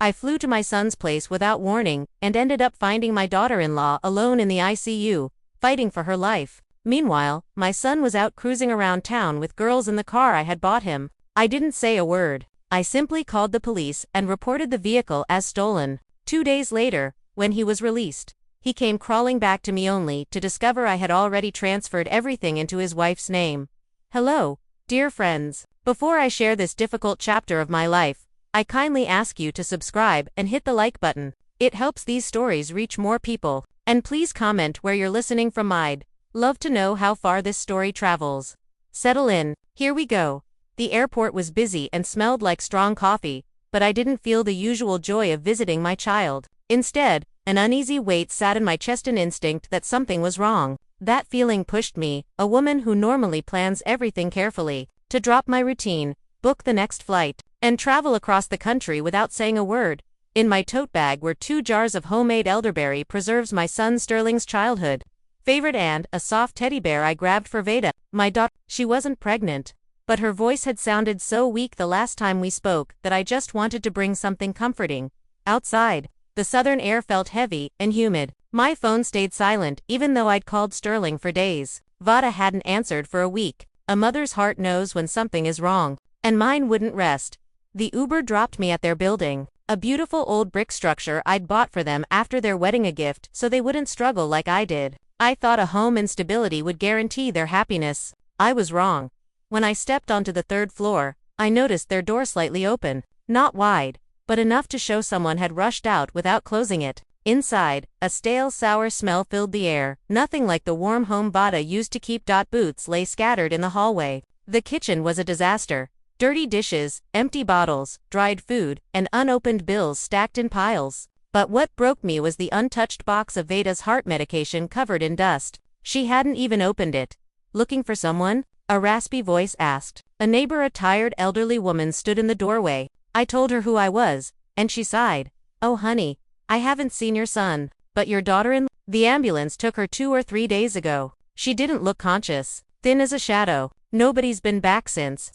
I flew to my son's place without warning, and ended up finding my daughter-in-law alone in the ICU, fighting for her life. Meanwhile, my son was out cruising around town with girls in the car I had bought him. I didn't say a word. I simply called the police and reported the vehicle as stolen. 2 days later, when he was released, he came crawling back to me only to discover I had already transferred everything into his wife's name. Hello, dear friends. Before I share this difficult chapter of my life, I kindly ask you to subscribe and hit the like button. It helps these stories reach more people. And please comment where you're listening from. I'd love to know how far this story travels. Settle in, here we go. The airport was busy and smelled like strong coffee, but I didn't feel the usual joy of visiting my child. Instead, an uneasy weight sat in my chest, an instinct that something was wrong. That feeling pushed me, a woman who normally plans everything carefully, to drop my routine, book the next flight, and travel across the country without saying a word. In my tote bag were 2 jars of homemade elderberry preserves, my son Sterling's childhood favorite, and a soft teddy bear I grabbed for Veda, my daughter. She wasn't pregnant, but her voice had sounded so weak the last time we spoke that I just wanted to bring something comforting. Outside, the southern air felt heavy and humid. My phone stayed silent even though I'd called Sterling for days. Vada hadn't answered for a week. A mother's heart knows when something is wrong, and mine wouldn't rest. The Uber dropped me at their building, a beautiful old brick structure I'd bought for them after their wedding, a gift so they wouldn't struggle like I did. I thought a home and stability would guarantee their happiness. I was wrong. When I stepped onto the 3rd floor, I noticed their door slightly open, not wide, but enough to show someone had rushed out without closing it. Inside, a stale, sour smell filled the air, nothing like the warm home Vada used to keep. Boots lay scattered in the hallway. The kitchen was a disaster. Dirty dishes, empty bottles, dried food, and unopened bills stacked in piles. But what broke me was the untouched box of Veda's heart medication covered in dust. She hadn't even opened it. Looking for someone? A raspy voice asked. A neighbor, a tired elderly woman, stood in the doorway. I told her who I was, and she sighed. Oh honey, I haven't seen your son, but your daughter-in-law? The ambulance took her 2 or 3 days ago. She didn't look conscious, thin as a shadow. Nobody's been back since.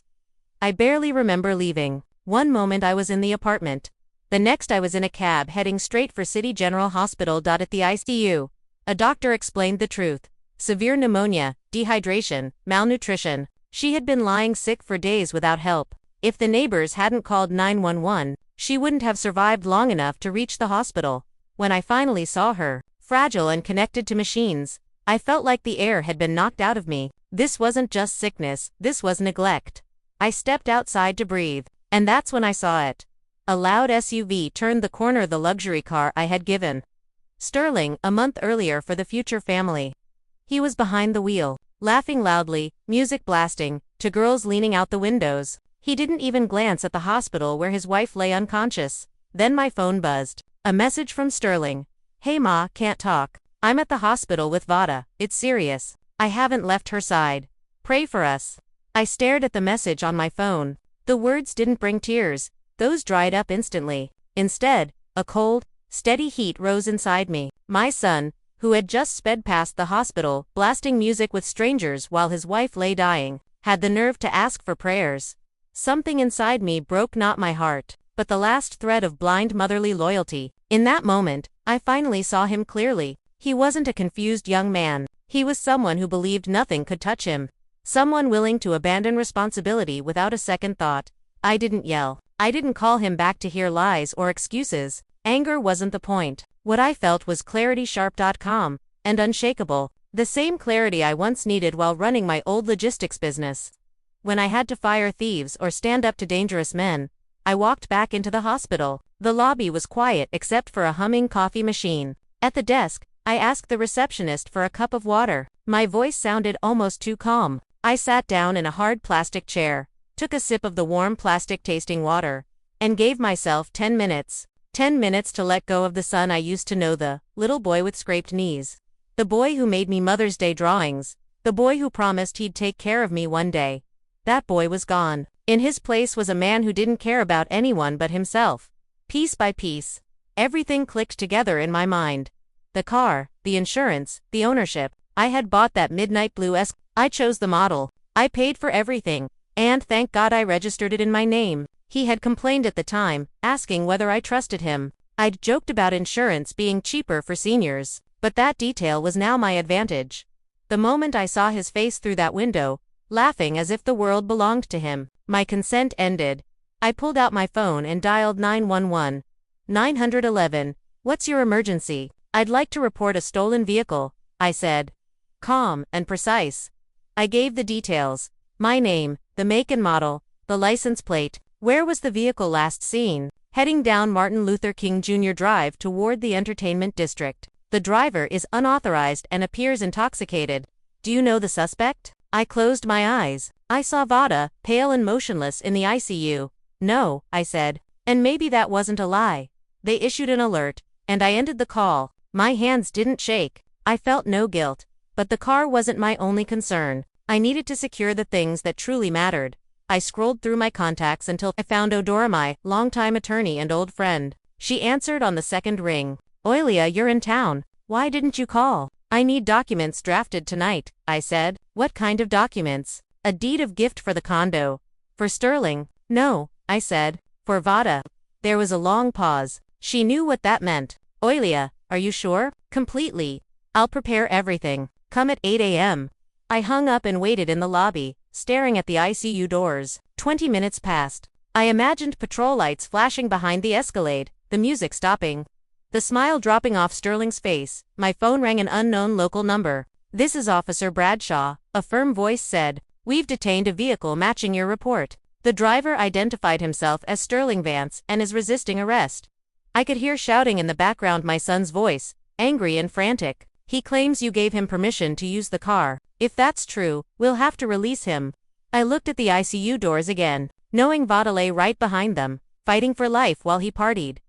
I barely remember leaving. One moment I was in the apartment. The next I was in a cab heading straight for City General Hospital. At the ICU, a doctor explained the truth. Severe pneumonia, dehydration, malnutrition. She had been lying sick for days without help. If the neighbors hadn't called 911, she wouldn't have survived long enough to reach the hospital. When I finally saw her, fragile and connected to machines, I felt like the air had been knocked out of me. This wasn't just sickness, this was neglect. I stepped outside to breathe, and that's when I saw it. A loud SUV turned the corner, the luxury car I had given Sterling a month earlier for the future family. He was behind the wheel, laughing loudly, music blasting, to girls leaning out the windows. He didn't even glance at the hospital where his wife lay unconscious. Then my phone buzzed. A message from Sterling. Hey Ma, can't talk. I'm at the hospital with Vada. It's serious. I haven't left her side. Pray for us. I stared at the message on my phone. The words didn't bring tears. Those dried up instantly. Instead, a cold, steady heat rose inside me. My son, who had just sped past the hospital, blasting music with strangers while his wife lay dying, had the nerve to ask for prayers. Something inside me broke, not my heart, but the last thread of blind motherly loyalty. In that moment, I finally saw him clearly. He wasn't a confused young man. He was someone who believed nothing could touch him. Someone willing to abandon responsibility without a second thought. I didn't yell. I didn't call him back to hear lies or excuses. Anger wasn't the point. What I felt was clarity, sharp, calm, and unshakable. The same clarity I once needed while running my old logistics business. When I had to fire thieves or stand up to dangerous men, I walked back into the hospital. The lobby was quiet except for a humming coffee machine. At the desk, I asked the receptionist for a cup of water. My voice sounded almost too calm. I sat down in a hard plastic chair, took a sip of the warm plastic-tasting water, and gave myself 10 minutes. 10 minutes to let go of the son I used to know, the little boy with scraped knees. The boy who made me Mother's Day drawings. The boy who promised he'd take care of me one day. That boy was gone. In his place was a man who didn't care about anyone but himself. Piece by piece, everything clicked together in my mind. The car, the insurance, the ownership. I had bought that midnight blue I chose the model. I paid for everything. And thank God I registered it in my name. He had complained at the time, asking whether I trusted him. I'd joked about insurance being cheaper for seniors, but that detail was now my advantage. The moment I saw his face through that window, laughing as if the world belonged to him, my consent ended. I pulled out my phone and dialed 911. 911, what's your emergency? I'd like to report a stolen vehicle, I said. Calm and precise. I gave the details. My name, the make and model, the license plate. Where was the vehicle last seen? Heading down Martin Luther King Jr. Drive toward the entertainment district. The driver is unauthorized and appears intoxicated. Do you know the suspect? I closed my eyes. I saw Vada, pale and motionless in the ICU. No, I said. And maybe that wasn't a lie. They issued an alert, and I ended the call. My hands didn't shake. I felt no guilt. But the car wasn't my only concern. I needed to secure the things that truly mattered. I scrolled through my contacts until I found Odora, my longtime attorney and old friend. She answered on the second ring. Oilia, you're in town. Why didn't you call? I need documents drafted tonight, I said. What kind of documents? A deed of gift for the condo. For Sterling? No, I said. For Vada. There was a long pause. She knew what that meant. Oilia, are you sure? Completely. I'll prepare everything. Come at 8 a.m. I hung up and waited in the lobby, staring at the ICU doors. 20 minutes passed. I imagined patrol lights flashing behind the Escalade, the music stopping. The smile dropping off Sterling's face. My phone rang an unknown local number. This is Officer Bradshaw, a firm voice said. We've detained a vehicle matching your report. The driver identified himself as Sterling Vance and is resisting arrest. I could hear shouting in the background, my son's voice, angry and frantic. He claims you gave him permission to use the car. If that's true, we'll have to release him. I looked at the ICU doors again, knowing Vada lay right behind them, fighting for life while he partied.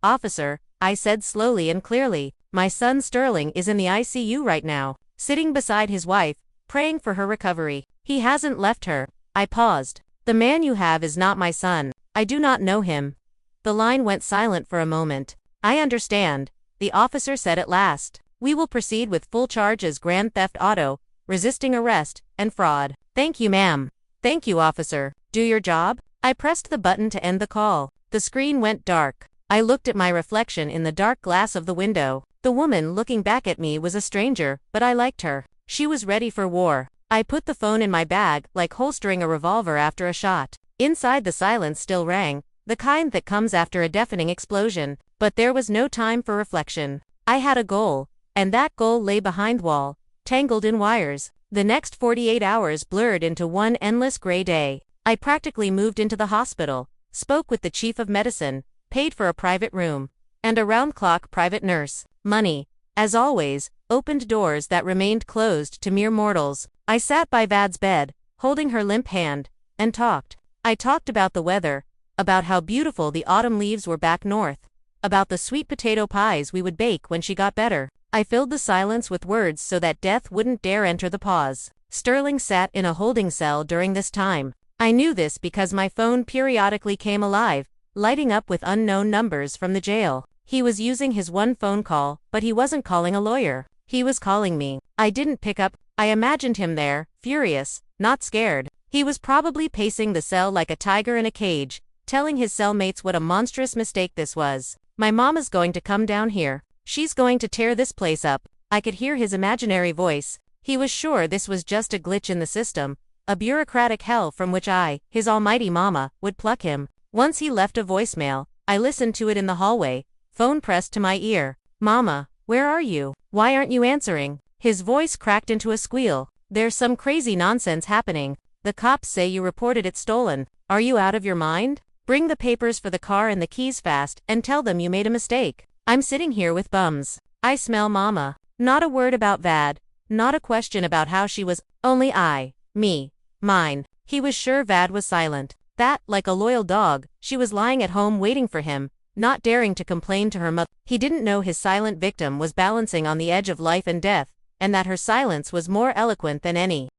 Officer, I said slowly and clearly, my son Sterling is in the ICU right now, sitting beside his wife, praying for her recovery. He hasn't left her. I paused. The man you have is not my son. I do not know him. The line went silent for a moment. I understand, the officer said at last. We will proceed with full charges: grand theft auto, resisting arrest, and fraud. Thank you, ma'am. Thank you, officer. Do your job? I pressed the button to end the call. The screen went dark. I looked at my reflection in the dark glass of the window. The woman looking back at me was a stranger, but I liked her. She was ready for war. I put the phone in my bag, like holstering a revolver after a shot. Inside, the silence still rang, the kind that comes after a deafening explosion. But there was no time for reflection. I had a goal, and that goal lay behind wall, tangled in wires. The next 48 hours blurred into one endless gray day. I practically moved into the hospital, spoke with the chief of medicine, paid for a private room, and a round-clock private nurse. Money, as always, opened doors that remained closed to mere mortals. I sat by Vad's bed, holding her limp hand, and talked. I talked about the weather, about how beautiful the autumn leaves were back north, about the sweet potato pies we would bake when she got better. I filled the silence with words so that death wouldn't dare enter the pause. Sterling sat in a holding cell during this time. I knew this because my phone periodically came alive, lighting up with unknown numbers from the jail. He was using his one phone call, but he wasn't calling a lawyer. He was calling me. I didn't pick up. I imagined him there, furious, not scared. He was probably pacing the cell like a tiger in a cage, telling his cellmates what a monstrous mistake this was. My mama's going to come down here. She's going to tear this place up. I could hear his imaginary voice. He was sure this was just a glitch in the system, a bureaucratic hell from which I, his almighty mama, would pluck him. Once he left a voicemail. I listened to it in the hallway, phone pressed to my ear. Mama, where are you? Why aren't you answering? His voice cracked into a squeal. There's some crazy nonsense happening. The cops say you reported it stolen. Are you out of your mind? Bring the papers for the car and the keys fast, and tell them you made a mistake. I'm sitting here with bums. I smell mama. Not a word about Vad. Not a question about how she was. Only I. Me. Mine. He was sure Vad was silent. That, like a loyal dog, she was lying at home waiting for him, not daring to complain to her mother. He didn't know his silent victim was balancing on the edge of life and death, and that her silence was more eloquent than any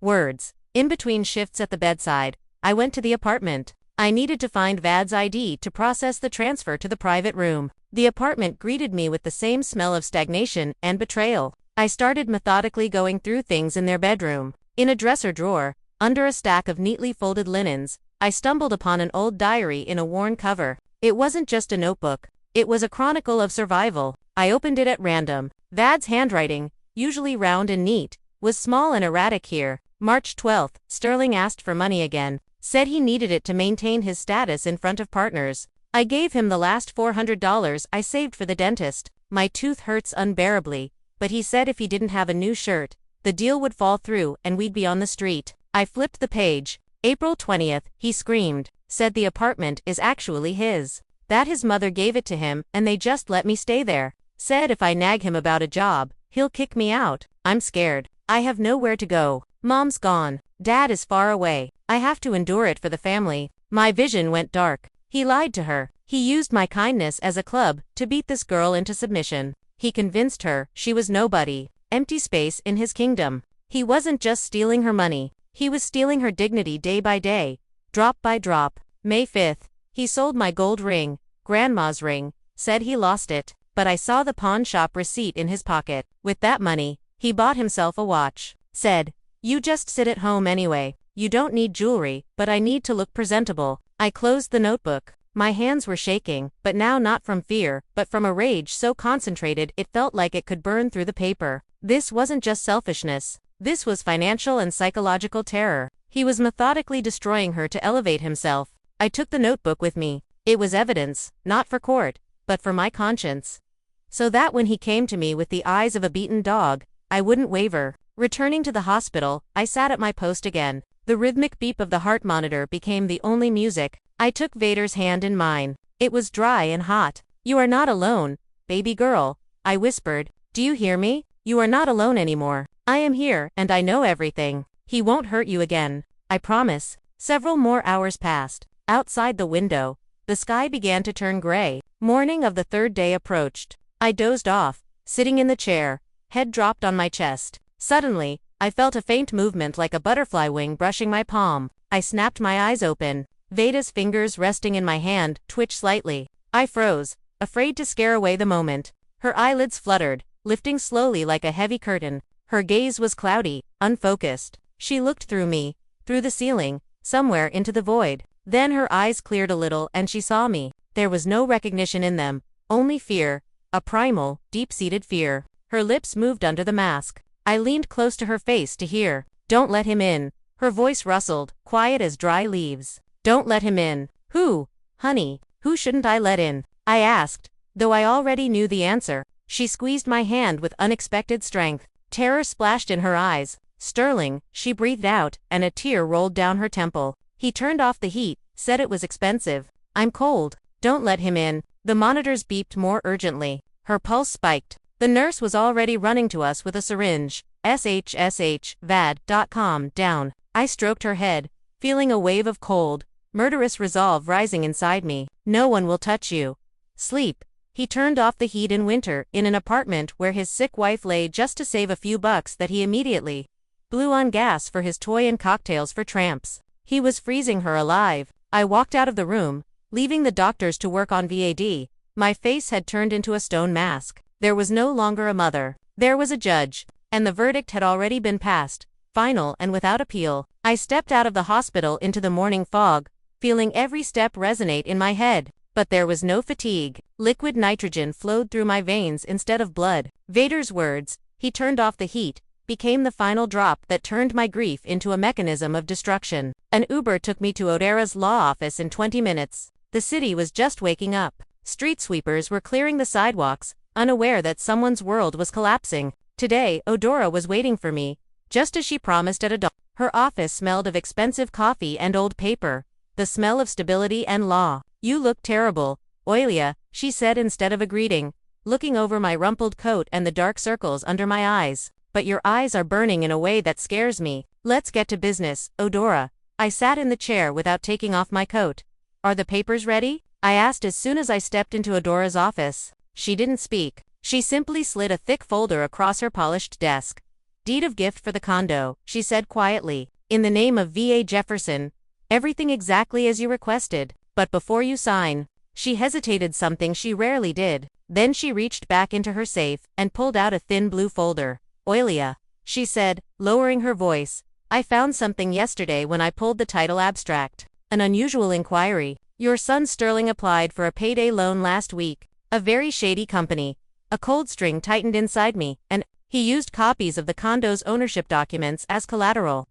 words. In between shifts at the bedside, I went to the apartment. I needed to find Vad's ID to process the transfer to the private room. The apartment greeted me with the same smell of stagnation and betrayal. I started methodically going through things in their bedroom. In a dresser drawer, under a stack of neatly folded linens, I stumbled upon an old diary in a worn cover. It wasn't just a notebook. It was a chronicle of survival. I opened it at random. Vad's handwriting, usually round and neat, was small and erratic here. March 12th, Sterling asked for money again. Said he needed it to maintain his status in front of partners. I gave him the last $400 I saved for the dentist. My tooth hurts unbearably, but he said if he didn't have a new shirt, the deal would fall through and we'd be on the street. I flipped the page. April 20th, he screamed. Said the apartment is actually his. That his mother gave it to him and they just let me stay there. Said if I nag him about a job, he'll kick me out. I'm scared. I have nowhere to go. Mom's gone. Dad is far away. I have to endure it for the family. My vision went dark. He lied to her. He used my kindness as a club to beat this girl into submission. He convinced her she was nobody. Empty space in his kingdom. He wasn't just stealing her money. He was stealing her dignity day by day, drop by drop. May 5th, he sold my gold ring, grandma's ring, said he lost it, but I saw the pawn shop receipt in his pocket. With that money, he bought himself a watch. Said, "You just sit at home anyway. You don't need jewelry, but I need to look presentable." I closed the notebook. My hands were shaking, but now not from fear, but from a rage so concentrated it felt like it could burn through the paper. This wasn't just selfishness. This was financial and psychological terror. He was methodically destroying her to elevate himself. I took the notebook with me. It was evidence, not for court, but for my conscience. So that when he came to me with the eyes of a beaten dog, I wouldn't waver. Returning to the hospital, I sat at my post again. The rhythmic beep of the heart monitor became the only music. I took Vader's hand in mine. It was dry and hot. "You are not alone, baby girl," I whispered. "Do you hear me? You are not alone anymore. I am here, and I know everything. He won't hurt you again. I promise." Several more hours passed. Outside the window, the sky began to turn gray. Morning of the third day approached. I dozed off, sitting in the chair, head dropped on my chest. Suddenly, I felt a faint movement like a butterfly wing brushing my palm. I snapped my eyes open. Veda's fingers resting in my hand twitched slightly. I froze, afraid to scare away the moment. Her eyelids fluttered, lifting slowly like a heavy curtain. Her gaze was cloudy, unfocused. She looked through me, through the ceiling, somewhere into the void. Then her eyes cleared a little and she saw me. There was no recognition in them, only fear, a primal, deep-seated fear. Her lips moved under the mask. I leaned close to her face to hear. "Don't let him in." Her voice rustled, quiet as dry leaves. "Don't let him in." "Who? Honey, who shouldn't I let in?" I asked, though I already knew the answer. She squeezed my hand with unexpected strength. Terror splashed in her eyes. "Sterling," she breathed out, and a tear rolled down her temple. "He turned off the heat, said it was expensive." "I'm cold." "Don't let him in." The monitors beeped more urgently. Her pulse spiked. The nurse was already running to us with a syringe. SHSH, VAD.com, down. I stroked her head, feeling a wave of cold, murderous resolve rising inside me. "No one will touch you. Sleep." He turned off the heat in winter, in an apartment where his sick wife lay just to save a few bucks that he immediately blew on gas for his toy and cocktails for tramps. He was freezing her alive. I walked out of the room, leaving the doctors to work on VAD. My face had turned into a stone mask. There was no longer a mother. There was a judge, and the verdict had already been passed, final and without appeal. I stepped out of the hospital into the morning fog, feeling every step resonate in my head. But there was no fatigue. Liquid nitrogen flowed through my veins instead of blood. Vader's words, "He turned off the heat," became the final drop that turned my grief into a mechanism of destruction. An Uber took me to Odera's law office in 20 minutes. The city was just waking up. Street sweepers were clearing the sidewalks, unaware that someone's world was collapsing. Today, Odora was waiting for me, just as she promised at a dawn. Her office smelled of expensive coffee and old paper, the smell of stability and law. "You look terrible, Oilia," she said instead of a greeting, looking over my rumpled coat and the dark circles under my eyes. "But your eyes are burning in a way that scares me." "Let's get to business, Odora." I sat in the chair without taking off my coat. "Are the papers ready?" I asked as soon as I stepped into Odora's office. She didn't speak. She simply slid a thick folder across her polished desk. "Deed of gift for the condo," she said quietly. "In the name of V.A. Jefferson. Everything exactly as you requested. But before you sign." She hesitated, something she rarely did. Then she reached back into her safe and pulled out a thin blue folder. "Oilia," she said, lowering her voice, "I found something yesterday when I pulled the title abstract. An unusual inquiry. Your son Sterling applied for a payday loan last week. A very shady company. A cold string tightened inside me, and he used copies of the condo's ownership documents as collateral.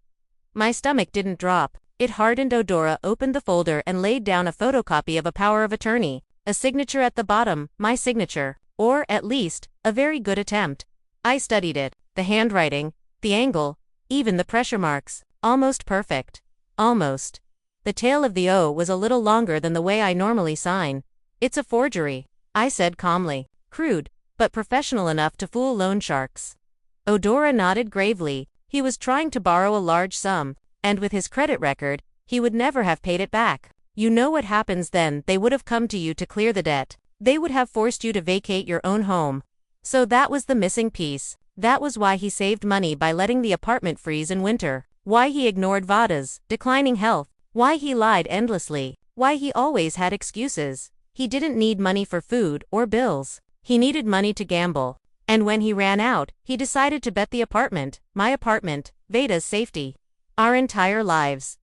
My stomach didn't drop. It hardened. Odora opened the folder and laid down a photocopy of a power of attorney. A signature at the bottom, my signature. Or, at least, a very good attempt. I studied it. The handwriting, the angle, even the pressure marks. Almost perfect. Almost. The tail of the O was a little longer than the way I normally sign. It's a forgery, I said calmly. Crude, but professional enough to fool loan sharks. Odora nodded gravely. He was trying to borrow a large sum, and with his credit record, he would never have paid it back. You know what happens then? They would have come to you to clear the debt. They would have forced you to vacate your own home. So that was the missing piece. That was why he saved money by letting the apartment freeze in winter. Why he ignored Vada's declining health. Why he lied endlessly. Why he always had excuses. He didn't need money for food or bills. He needed money to gamble. And when he ran out, he decided to bet the apartment, my apartment, Veda's safety. Our entire lives.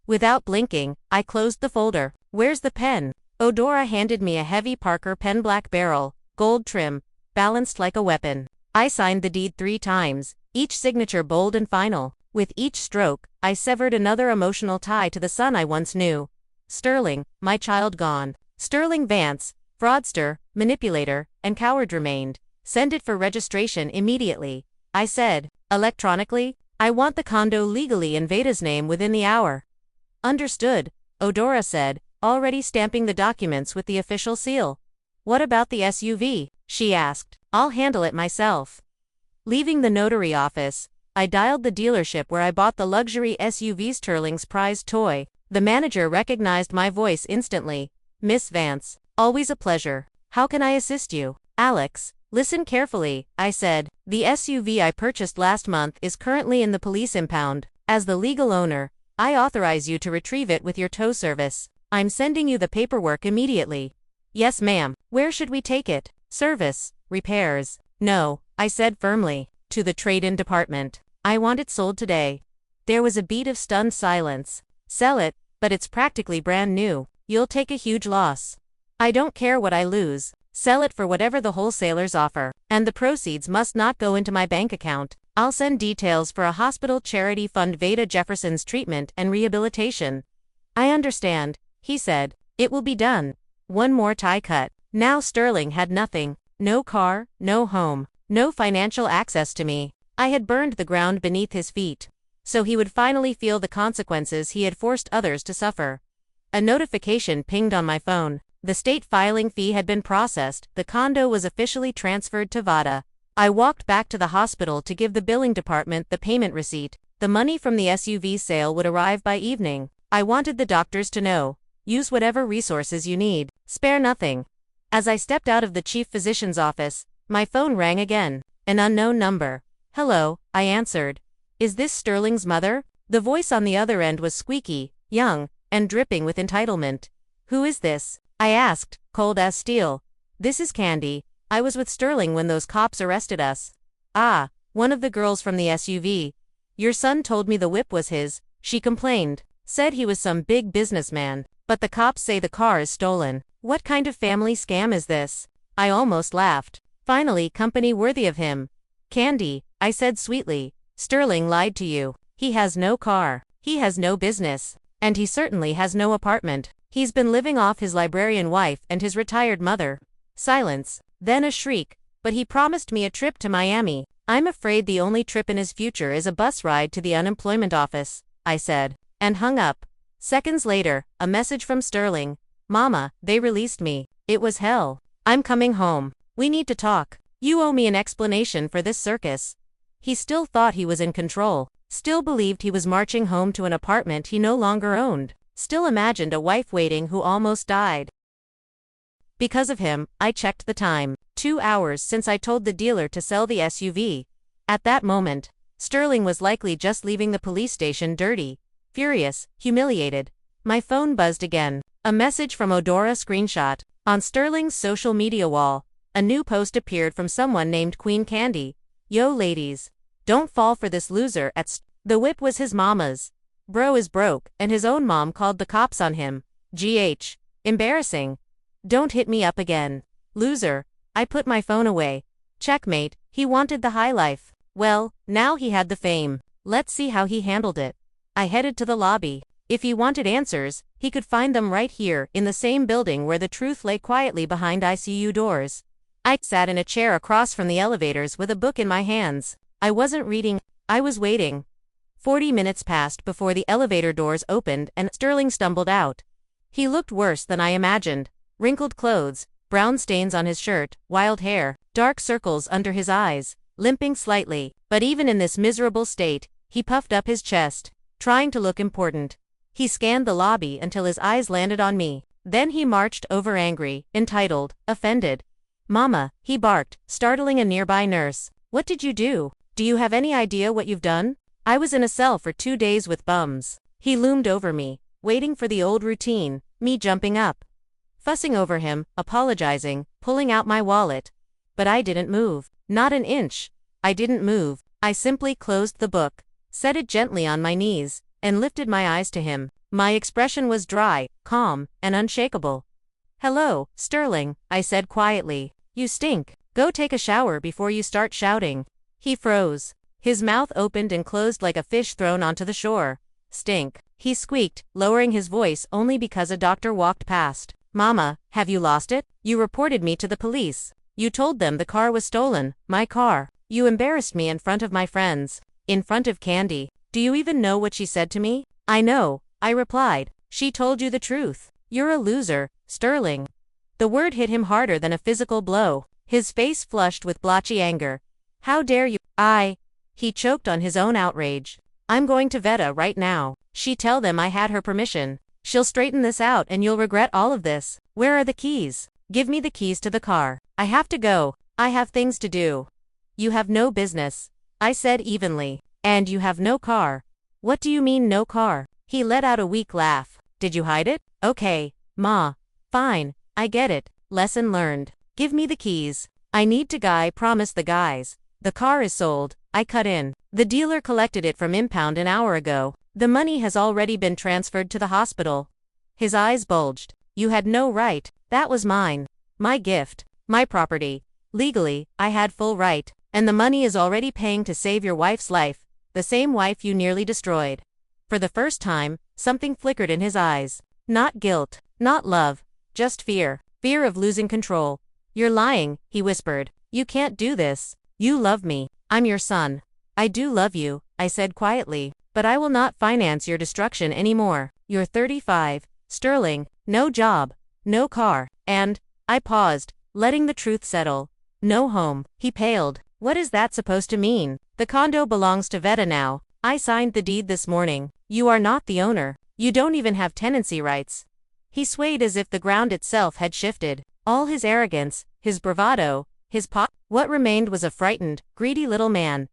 Without blinking, I closed the folder. Where's the pen? Odora handed me a heavy Parker pen, black barrel, gold trim, balanced like a weapon. I signed the deed 3 times, each signature bold and final. With each stroke, I severed another emotional tie to the son I once knew. Sterling, my child gone. Sterling Vance, fraudster, manipulator, and coward remained. Send it for registration immediately, I said. Electronically? I want the condo legally in Veda's name within the hour. Understood, Odora said, already stamping the documents with the official seal. What about the SUV? She asked. I'll handle it myself. Leaving the notary office, I dialed the dealership where I bought the luxury SUV. Sterling's prized toy. The manager recognized my voice instantly. Miss Vance, always a pleasure. How can I assist you? Alex, listen carefully, I said. The SUV I purchased last month is currently in the police impound. As the legal owner, I authorize you to retrieve it with your tow service. I'm sending you the paperwork immediately. Yes, ma'am. Where should we take it? Service, repairs. No, I said firmly. To the trade-in department. I want it sold today. There was a beat of stunned silence. Sell it, but it's practically brand new. You'll take a huge loss. I don't care what I lose. Sell it for whatever the wholesalers offer, and the proceeds must not go into my bank account. I'll send details for a hospital charity fund. Veda Jefferson's treatment and rehabilitation. I understand, he said. It will be done. One more tie cut. Now Sterling had nothing. No car, no home, no financial access to me. I had burned the ground beneath his feet. So he would finally feel the consequences he had forced others to suffer. A notification pinged on my phone. The state filing fee had been processed. The condo was officially transferred to Vada. I walked back to the hospital to give the billing department the payment receipt. The money from the SUV sale would arrive by evening. I wanted the doctors to know. Use whatever resources you need. Spare nothing. As I stepped out of the chief physician's office, my phone rang again. An unknown number. Hello, I answered. Is this Sterling's mother? The voice on the other end was squeaky, young, and dripping with entitlement. Who is this? I asked, cold as steel. This is Candy. I was with Sterling when those cops arrested us. Ah, one of the girls from the SUV. Your son told me the whip was his, she complained. Said he was some big businessman. But the cops say the car is stolen. What kind of family scam is this? I almost laughed. Finally, company worthy of him. Candy, I said sweetly. Sterling lied to you. He has no car. He has no business. And he certainly has no apartment. He's been living off his librarian wife and his retired mother. Silence. Then a shriek. But he promised me a trip to Miami. I'm afraid the only trip in his future is a bus ride to the unemployment office, I said. And hung up. Seconds later, a message from Sterling. Mama, they released me. It was hell. I'm coming home. We need to talk. You owe me an explanation for this circus. He still thought he was in control. Still believed he was marching home to an apartment he no longer owned. Still imagined a wife waiting who almost died. Because of him, I checked the time. 2 hours since I told the dealer to sell the SUV. At that moment, Sterling was likely just leaving the police station dirty, furious, humiliated. My phone buzzed again. A message from Odora. Screenshot. On Sterling's social media wall, a new post appeared from someone named Queen Candy. Yo ladies. Don't fall for this loser at The whip was his mama's. Bro is broke, and his own mom called the cops on him. GH. Embarrassing. Don't hit me up again. Loser. I put my phone away. Checkmate, he wanted the high life. Well, now he had the fame. Let's see how he handled it. I headed to the lobby. If he wanted answers, he could find them right here, in the same building where the truth lay quietly behind ICU doors. I sat in a chair across from the elevators with a book in my hands. I wasn't reading, I was waiting. 40 minutes passed before the elevator doors opened and Sterling stumbled out. He looked worse than I imagined. Wrinkled clothes, brown stains on his shirt, wild hair, dark circles under his eyes, limping slightly, but even in this miserable state, he puffed up his chest, trying to look important. He scanned the lobby until his eyes landed on me. Then he marched over angry, entitled, offended. Mama, he barked, startling a nearby nurse. What did you do? Do you have any idea what you've done? I was in a cell for 2 days with bums. He loomed over me, waiting for the old routine, me jumping up. Fussing over him, apologizing, pulling out my wallet. But I didn't move. Not an inch. I didn't move. I simply closed the book, set it gently on my knees, and lifted my eyes to him. My expression was dry, calm, and unshakable. Hello, Sterling, I said quietly. You stink. Go take a shower before you start shouting. He froze. His mouth opened and closed like a fish thrown onto the shore. Stink. He squeaked, lowering his voice only because a doctor walked past. Mama, have you lost it? You reported me to the police. You told them the car was stolen, my car. You embarrassed me in front of my friends. In front of Candy. Do you even know what she said to me? I know, I replied. She told you the truth. You're a loser, Sterling. The word hit him harder than a physical blow. His face flushed with blotchy anger. How dare you? He choked on his own outrage. I'm going to Veta right now. She tell them I had her permission. She'll straighten this out and you'll regret all of this. Where are the keys? Give me the keys to the car. I have to go. I have things to do. You have no business, I said evenly. And you have no car. What do you mean no car? He let out a weak laugh. Did you hide it? Okay, Ma. Fine, I get it. Lesson learned. Give me the keys. I need to guy promise the guys. The car is sold, I cut in. The dealer collected it from impound an hour ago. The money has already been transferred to the hospital. His eyes bulged. You had no right. That was mine. My gift. My property. Legally, I had full right. And the money is already paying to save your wife's life. The same wife you nearly destroyed. For the first time, something flickered in his eyes. Not guilt. Not love. Just fear. Fear of losing control. You're lying, he whispered. You can't do this. You love me. I'm your son. I do love you, I said quietly. But I will not finance your destruction anymore. You're 35, Sterling, no job, no car, and, I paused, letting the truth settle. No home. He paled. What is that supposed to mean? The condo belongs to Veta now. I signed the deed this morning. You are not the owner. You don't even have tenancy rights. He swayed as if the ground itself had shifted. All his arrogance, his bravado, what remained was a frightened, greedy little man.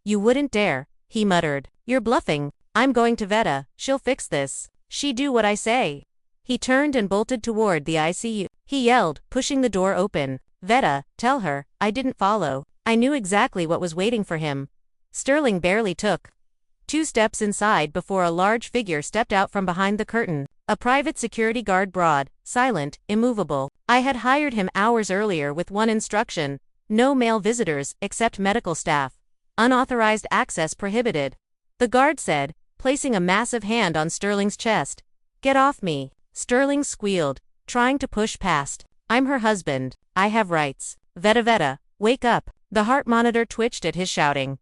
You wouldn't dare, he muttered. You're bluffing. I'm going to Veta. She'll fix this. She do what I say. He turned and bolted toward the ICU. He yelled, pushing the door open. Veta, tell her, I didn't follow. I knew exactly what was waiting for him. Sterling barely took 2 steps inside before a large figure stepped out from behind the curtain. A private security guard, broad, silent, immovable. I had hired him hours earlier with one instruction. No male visitors, except medical staff. Unauthorized access prohibited. The guard said, placing a massive hand on Sterling's chest. Get off me. Sterling squealed, trying to push past. I'm her husband. I have rights. Veta, wake up. The heart monitor twitched at his shouting.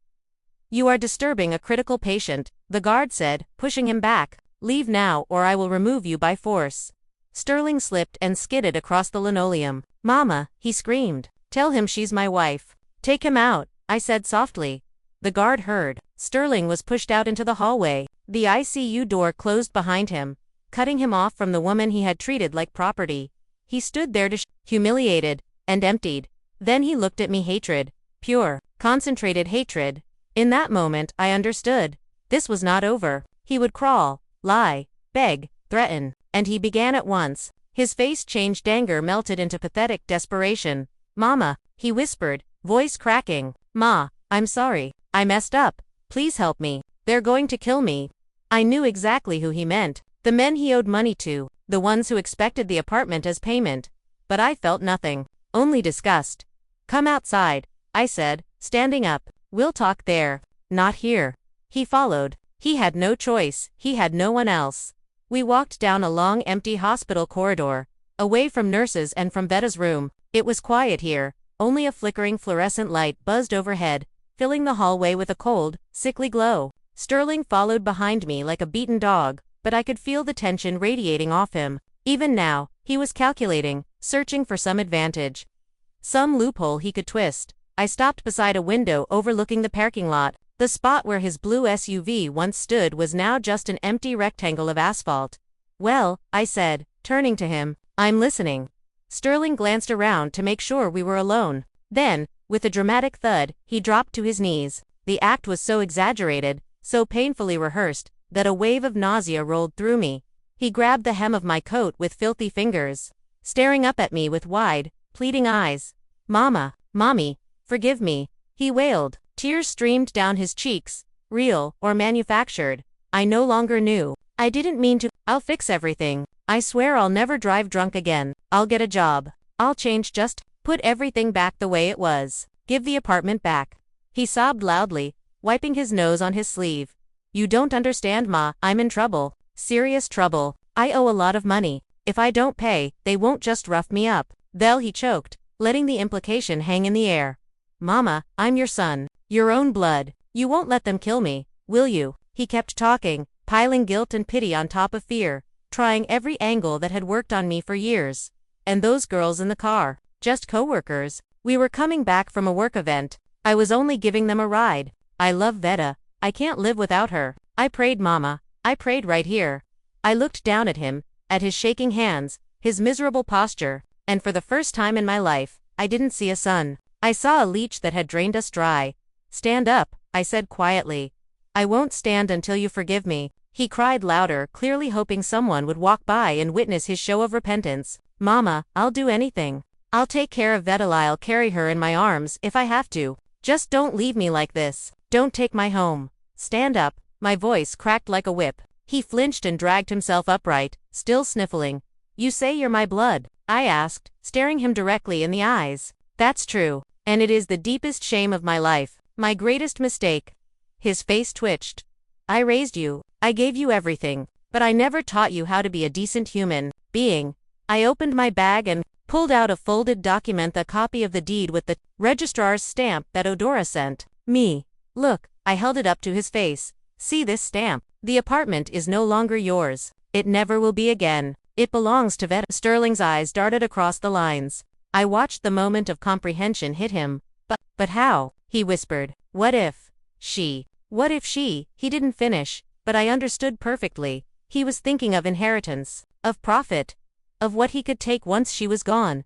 You are disturbing a critical patient, the guard said, pushing him back. Leave now or I will remove you by force. Sterling slipped and skidded across the linoleum. Mama, he screamed. Tell him she's my wife. Take him out, I said softly. The guard heard. Sterling was pushed out into the hallway. The ICU door closed behind him, cutting him off from the woman he had treated like property. He stood there humiliated and emptied. Then he looked at me, hatred. Pure, concentrated hatred. In that moment, I understood. This was not over. He would crawl, lie, beg, threaten, and he began at once. His face changed, anger melted into pathetic desperation. Mama, he whispered, voice cracking. Ma, I'm sorry. I messed up. Please help me. They're going to kill me. I knew exactly who he meant. The men he owed money to, the ones who expected the apartment as payment. But I felt nothing, only disgust. Come outside, I said, standing up. We'll talk there, not here. He followed. He had no choice, he had no one else. We walked down a long empty hospital corridor, away from nurses and from Veda's room. It was quiet here, only a flickering fluorescent light buzzed overhead, filling the hallway with a cold, sickly glow. Sterling followed behind me like a beaten dog, but I could feel the tension radiating off him. Even now, he was calculating, searching for some advantage. Some loophole he could twist. I stopped beside a window overlooking the parking lot. The spot where his blue SUV once stood was now just an empty rectangle of asphalt. Well, I said, turning to him, I'm listening. Sterling glanced around to make sure we were alone. Then, with a dramatic thud, he dropped to his knees. The act was so exaggerated, so painfully rehearsed, that a wave of nausea rolled through me. He grabbed the hem of my coat with filthy fingers, staring up at me with wide, pleading eyes. Mama, Mommy, forgive me, he wailed. Tears streamed down his cheeks, real or manufactured. I no longer knew. I didn't mean to. I'll fix everything. I swear I'll never drive drunk again. I'll get a job. I'll change, just put everything back the way it was. Give the apartment back. He sobbed loudly, wiping his nose on his sleeve. You don't understand, Ma, I'm in trouble. Serious trouble. I owe a lot of money. If I don't pay, they won't just rough me up. They'll, he choked, letting the implication hang in the air. Mama, I'm your son. Your own blood. You won't let them kill me, will you? He kept talking, piling guilt and pity on top of fear, trying every angle that had worked on me for years. And those girls in the car, just co-workers. We were coming back from a work event. I was only giving them a ride. I love Veda. I can't live without her. I prayed, Mama. I prayed right here. I looked down at him, at his shaking hands, his miserable posture, and for the first time in my life, I didn't see a son. I saw a leech that had drained us dry. Stand up, I said quietly. I won't stand until you forgive me. He cried louder, clearly hoping someone would walk by and witness his show of repentance. Mama, I'll do anything. I'll take care of Veda. I'll carry her in my arms if I have to. Just don't leave me like this. Don't take my home. Stand up. My voice cracked like a whip. He flinched and dragged himself upright, still sniffling. You say you're my blood? I asked, staring him directly in the eyes. That's true, and it is the deepest shame of my life. My greatest mistake. His face twitched. I raised you. I gave you everything. But I never taught you how to be a decent human being. I opened my bag and pulled out a folded document, a copy of the deed with the registrar's stamp that Odora sent me. Look, I held it up to his face. See this stamp? The apartment is no longer yours. It never will be again. It belongs to Veda. Sterling's eyes darted across the lines. I watched the moment of comprehension hit him. But how? He whispered. What if she? He didn't finish, but I understood perfectly. He was thinking of inheritance, of profit, of what he could take once she was gone.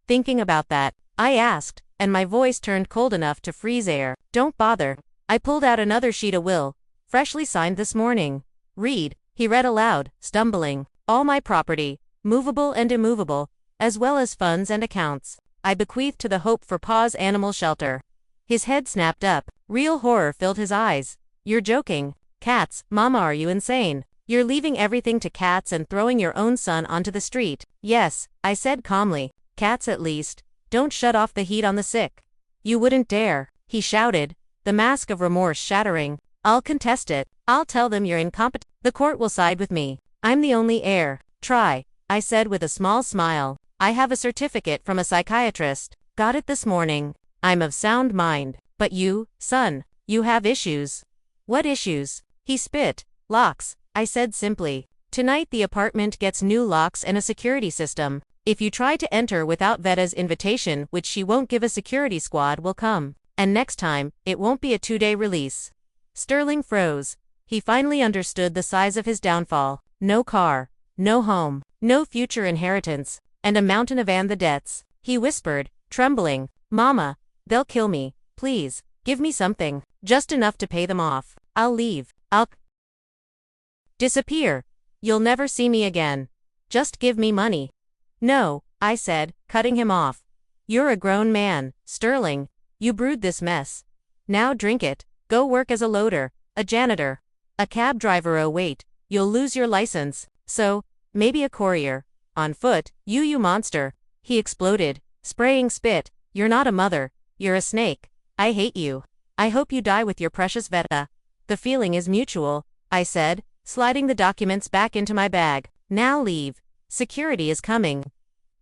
Thinking about that, I asked, and my voice turned cold enough to freeze air. Don't bother. I pulled out another sheet of will, freshly signed this morning. Read, he read aloud, stumbling. All my property, movable and immovable, as well as funds and accounts, I bequeath to the Hope for Paws Animal Shelter. His head snapped up. Real horror filled his eyes. You're joking. Cats, Mama, are you insane? You're leaving everything to cats and throwing your own son onto the street. Yes, I said calmly. Cats at least don't shut off the heat on the sick. You wouldn't dare, he shouted, the mask of remorse shattering. I'll contest it. I'll tell them you're incompetent. The court will side with me. I'm the only heir. Try, I said with a small smile. I have a certificate from a psychiatrist. Got it this morning. I'm of sound mind. But you, son, you have issues. What issues? He spit. Locks, I said simply. Tonight the apartment gets new locks and a security system. If you try to enter without Veda's invitation, which she won't give, a security squad will come. And next time, it won't be a 2-day release. Sterling froze. He finally understood the size of his downfall. No car, no home, no future inheritance, and a mountain of the debts. He whispered, trembling, Mama, they'll kill me. Please, give me something, just enough to pay them off. I'll leave. I'll disappear. You'll never see me again. Just give me money. No, I said, cutting him off. You're a grown man, Sterling. You brewed this mess. Now drink it. Go work as a loader, a janitor. A cab driver? Oh wait, you'll lose your license. So, maybe a courier. On foot, you monster. He exploded, spraying spit. You're not a mother, you're a snake. I hate you. I hope you die with your precious Veta. The feeling is mutual, I said, sliding the documents back into my bag. Now leave. Security is coming.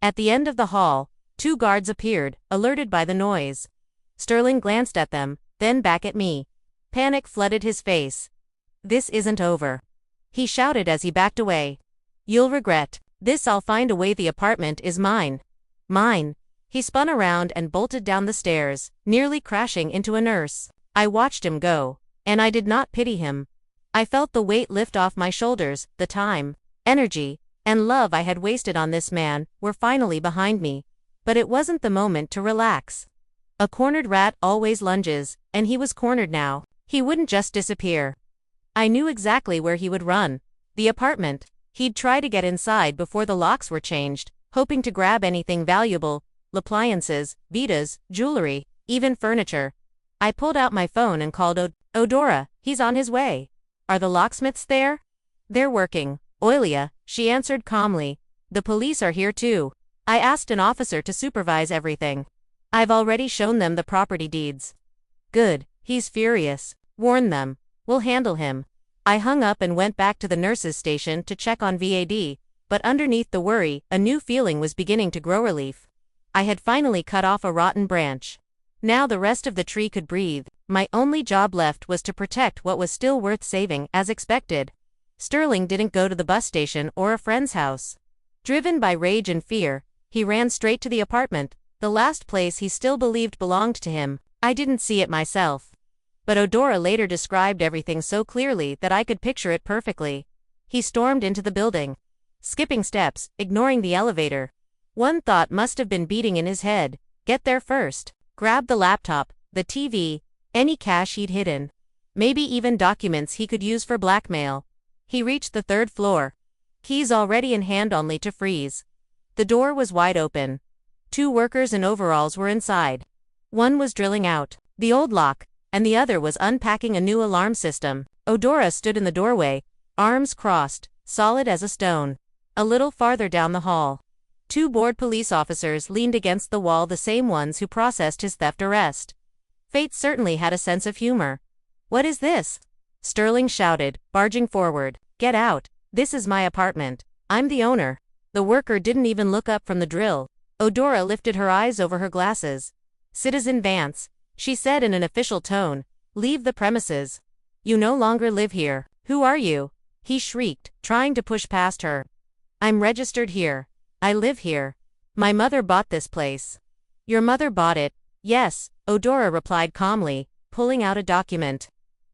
At the end of the hall, 2 guards appeared, alerted by the noise. Sterling glanced at them, then back at me. Panic flooded his face. This isn't over, he shouted as he backed away. You'll regret this. I'll find a way. The apartment is mine. Mine. He spun around and bolted down the stairs, nearly crashing into a nurse. I watched him go, and I did not pity him. I felt the weight lift off my shoulders. The time, energy, and love I had wasted on this man were finally behind me. But it wasn't the moment to relax. A cornered rat always lunges, and he was cornered now. He wouldn't just disappear. I knew exactly where he would run. The apartment. He'd try to get inside before the locks were changed, hoping to grab anything valuable, appliances, Vitas, jewelry, even furniture. I pulled out my phone and called Odora. He's on his way. Are the locksmiths there? They're working. Oilia, she answered calmly. The police are here too. I asked an officer to supervise everything. I've already shown them the property deeds. Good, he's furious. Warn them. We'll handle him. I hung up and went back to the nurse's station to check on VAD, but underneath the worry, a new feeling was beginning to grow. Relief. I had finally cut off a rotten branch. Now the rest of the tree could breathe. My only job left was to protect what was still worth saving. As expected, Sterling didn't go to the bus station or a friend's house. Driven by rage and fear, he ran straight to the apartment, the last place he still believed belonged to him. I didn't see it myself, but Odora later described everything so clearly that I could picture it perfectly. He stormed into the building, skipping steps, ignoring the elevator. One thought must have been beating in his head: get there first, grab the laptop, the TV, any cash he'd hidden, maybe even documents he could use for blackmail. He reached the 3rd floor, keys already in hand only to freeze. The door was wide open. 2 workers in overalls were inside. One was drilling out the old lock, and the other was unpacking a new alarm system. Odora stood in the doorway, arms crossed, solid as a stone. A little farther down the hall, 2 bored police officers leaned against the wall, the same ones who processed his theft arrest. Fate certainly had a sense of humor. What is this? Sterling shouted, barging forward. Get out. This is my apartment. I'm the owner. The worker didn't even look up from the drill. Odora lifted her eyes over her glasses. Citizen Vance, she said in an official tone, leave the premises. You no longer live here. Who are you? He shrieked, trying to push past her. I'm registered here. I live here. My mother bought this place. Your mother bought it? Yes, Odora replied calmly, pulling out a document.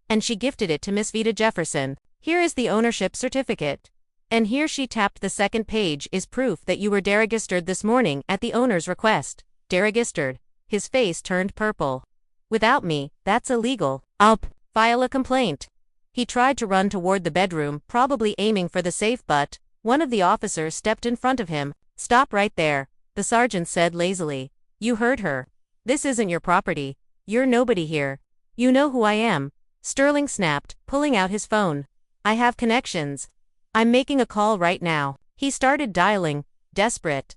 And she gifted it to Miss Vita Jefferson. Here is the ownership certificate. And here, she tapped the 2nd page, is proof that you were deregistered this morning at the owner's request. Deregistered. His face turned purple. Without me, that's illegal. I'll file a complaint. He tried to run toward the bedroom, probably aiming for the safe, but one of the officers stepped in front of him. Stop right there, the sergeant said lazily. You heard her. This isn't your property. You're nobody here. You know who I am. Sterling snapped, pulling out his phone. I have connections. I'm making a call right now. He started dialing, desperate.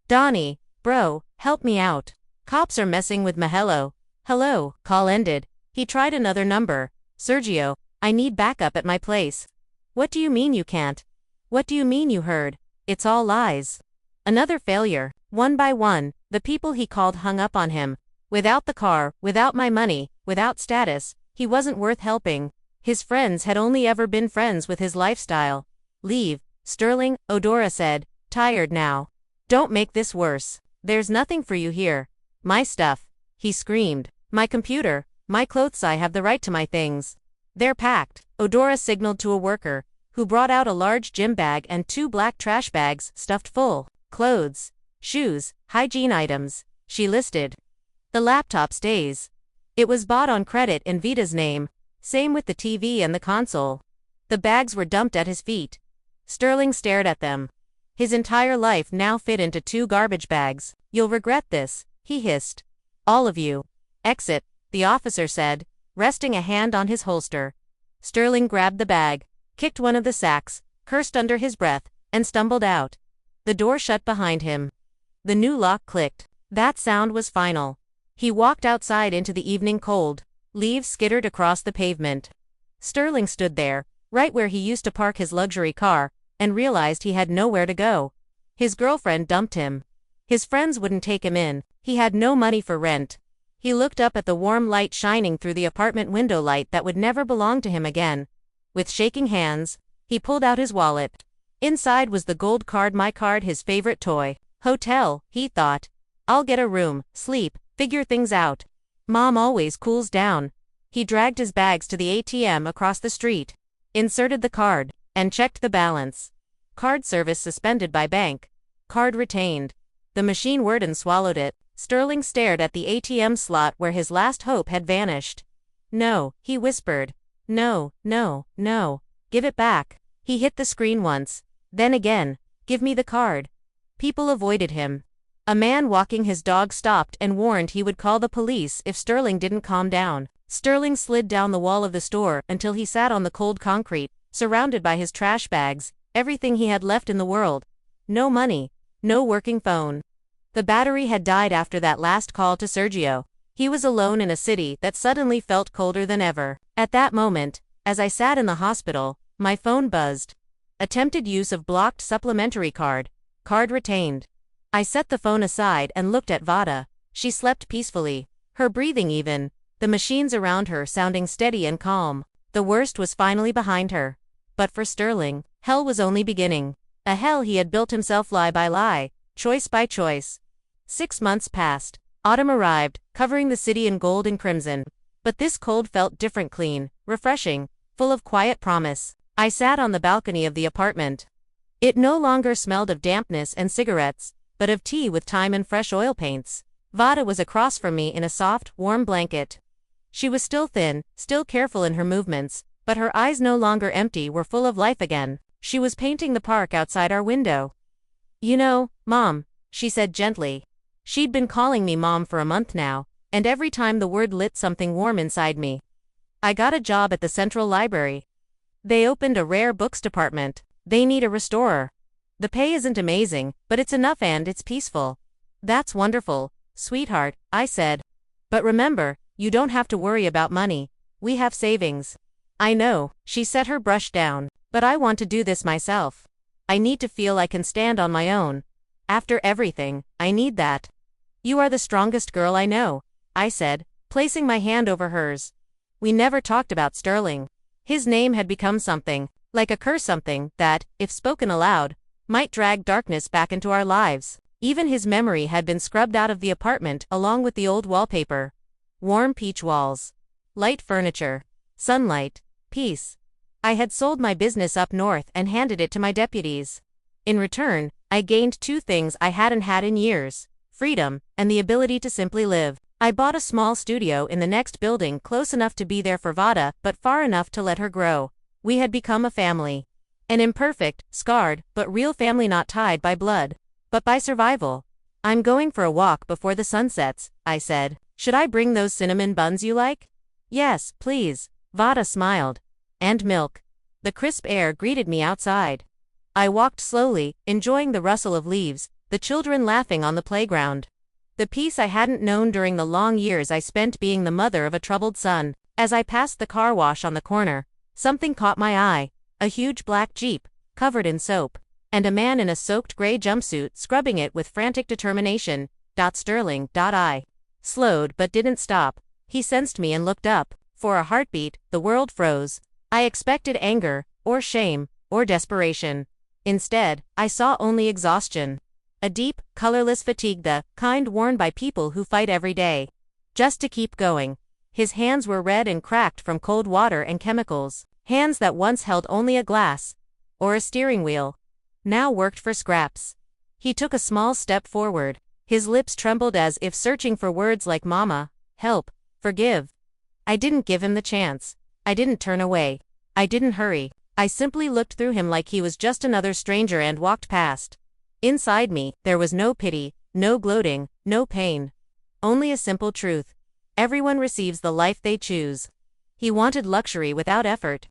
Donnie, bro, help me out. Cops are messing with Mahelo. Hello, call ended. He tried another number. Sergio, I need backup at my place. What do you mean you can't? What do you mean you heard? It's all lies. Another failure. One by one, the people he called hung up on him. Without the car, without my money, without status, he wasn't worth helping. His friends had only ever been friends with his lifestyle. Leave, Sterling, Odora said, tired now. Don't make this worse. There's nothing for you here. My stuff, he screamed. My computer, my clothes. I have the right to my things. They're packed. Odora signaled to a worker, who brought out a large gym bag and 2 black trash bags stuffed full. Clothes, shoes, hygiene items, she listed. The laptop stays. It was bought on credit in Vita's name. Same with the TV and the console. The bags were dumped at his feet. Sterling stared at them. His entire life now fit into 2 garbage bags. You'll regret this, he hissed. All of you. Exit, the officer said, resting a hand on his holster. Sterling grabbed the bag, kicked one of the sacks, cursed under his breath, and stumbled out. The door shut behind him. The new lock clicked. That sound was final. He walked outside into the evening cold. Leaves skittered across the pavement. Sterling stood there, right where he used to park his luxury car, and realized he had nowhere to go. His girlfriend dumped him. His friends wouldn't take him in. He had no money for rent. He looked up at the warm light shining through the apartment window, light that would never belong to him again. With shaking hands, he pulled out his wallet. Inside was the gold card, my card, his favorite toy. Hotel, he thought. I'll get a room, sleep, figure things out. Mom always cools down. He dragged his bags to the ATM across the street, inserted the card, and checked the balance. Card service suspended by bank. Card retained. The machine whirred and swallowed it. Sterling stared at the ATM slot where his last hope had vanished. No, he whispered. No, no, no. Give it back. He hit the screen once. Then again. Give me the card. People avoided him. A man walking his dog stopped and warned he would call the police if Sterling didn't calm down. Sterling slid down the wall of the store until he sat on the cold concrete, surrounded by his trash bags, everything he had left in the world. No money. No working phone. The battery had died after that last call to Sergio. He was alone in a city that suddenly felt colder than ever. At that moment, as I sat in the hospital, my phone buzzed. Attempted use of blocked supplementary card. Card retained. I set the phone aside and looked at Vada. She slept peacefully, her breathing even, the machines around her sounding steady and calm. The worst was finally behind her. But for Sterling, hell was only beginning. A hell he had built himself lie by lie, choice by choice. 6 months passed. Autumn arrived, covering the city in gold and crimson. But this cold felt different, clean, refreshing, full of quiet promise. I sat on the balcony of the apartment. It no longer smelled of dampness and cigarettes, but of tea with thyme and fresh oil paints. Vada was across from me in a soft, warm blanket. She was still thin, still careful in her movements, but her eyes no longer empty, were full of life again. She was painting the park outside our window. You know, Mom, she said gently. She'd been calling me Mom for a month now, and every time the word lit something warm inside me. I got a job at the Central Library. They opened a rare books department. They need a restorer. The pay isn't amazing, but it's enough and it's peaceful. That's wonderful, sweetheart, I said. But remember, you don't have to worry about money. We have savings. I know, she set her brush down, but I want to do this myself. I need to feel I can stand on my own. After everything, I need that. You are the strongest girl I know, I said, placing my hand over hers. We never talked about Sterling. His name had become something, like a curse, something that, if spoken aloud, might drag darkness back into our lives. Even his memory had been scrubbed out of the apartment along with the old wallpaper. Warm peach walls. Light furniture. Sunlight. Peace. I had sold my business up north and handed it to my deputies. In return, I gained 2 things I hadn't had in years: freedom, and the ability to simply live. I bought a small studio in the next building, close enough to be there for Vada, but far enough to let her grow. We had become a family. An imperfect, scarred, but real family, not tied by blood, but by survival. I'm going for a walk before the sun sets, I said. Should I bring those cinnamon buns you like? Yes, please. Vada smiled. And milk. The crisp air greeted me outside. I walked slowly, enjoying the rustle of leaves, the children laughing on the playground. The peace I hadn't known during the long years I spent being the mother of a troubled son. As I passed the car wash on the corner, something caught my eye. A huge black Jeep, covered in soap, and a man in a soaked gray jumpsuit scrubbing it with frantic determination. Sterling. I slowed but didn't stop. He sensed me and looked up. For a heartbeat, the world froze. I expected anger, or shame, or desperation. Instead, I saw only exhaustion. A deep, colorless fatigue, the kind worn by people who fight every day just to keep going. His hands were red and cracked from cold water and chemicals. Hands that once held only a glass or a steering wheel now worked for scraps. He took a small step forward. His lips trembled as if searching for words like mama, help, forgive. I didn't give him the chance. I didn't turn away. I didn't hurry. I simply looked through him like he was just another stranger and walked past. Inside me, there was no pity, no gloating, no pain. Only a simple truth. Everyone receives the life they choose. He wanted luxury without effort.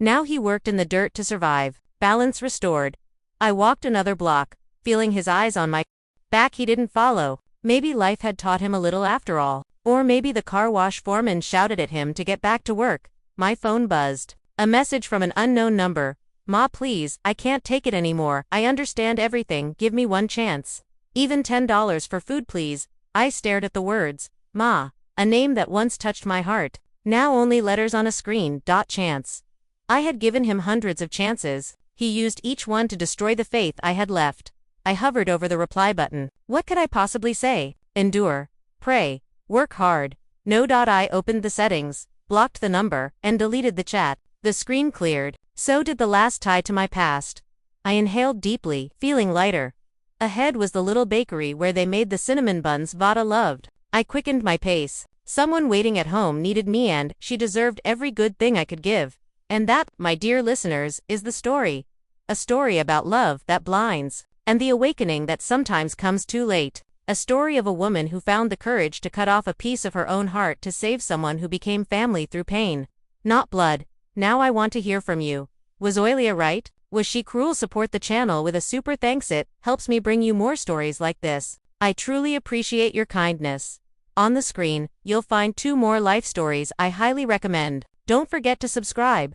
Now he worked in the dirt to survive. Balance restored. I walked another block, feeling his eyes on my back. He didn't follow. Maybe life had taught him a little after all. Or maybe the car wash foreman shouted at him to get back to work. My phone buzzed. A message from an unknown number. Ma, please, I can't take it anymore. I understand everything. Give me one chance. Even $10 for food, please. I stared at the words. Ma, a name that once touched my heart. Now only letters on a screen. Chance. I had given him hundreds of chances. He used each one to destroy the faith I had left. I hovered over the reply button. What could I possibly say? Endure. Pray. Work hard. No. I opened the settings, blocked the number, and deleted the chat. The screen cleared. So did the last tie to my past. I inhaled deeply, feeling lighter. Ahead was the little bakery where they made the cinnamon buns Vada loved. I quickened my pace. Someone waiting at home needed me, and she deserved every good thing I could give. And that, my dear listeners, is the story. A story about love that blinds, and the awakening that sometimes comes too late. A story of a woman who found the courage to cut off a piece of her own heart to save someone who became family through pain, not blood. Now I want to hear from you. Was Oilia right? Was she cruel? Support the channel with a super thanks. It helps me bring you more stories like this. I truly appreciate your kindness. On the screen, you'll find 2 more life stories I highly recommend. Don't forget to subscribe.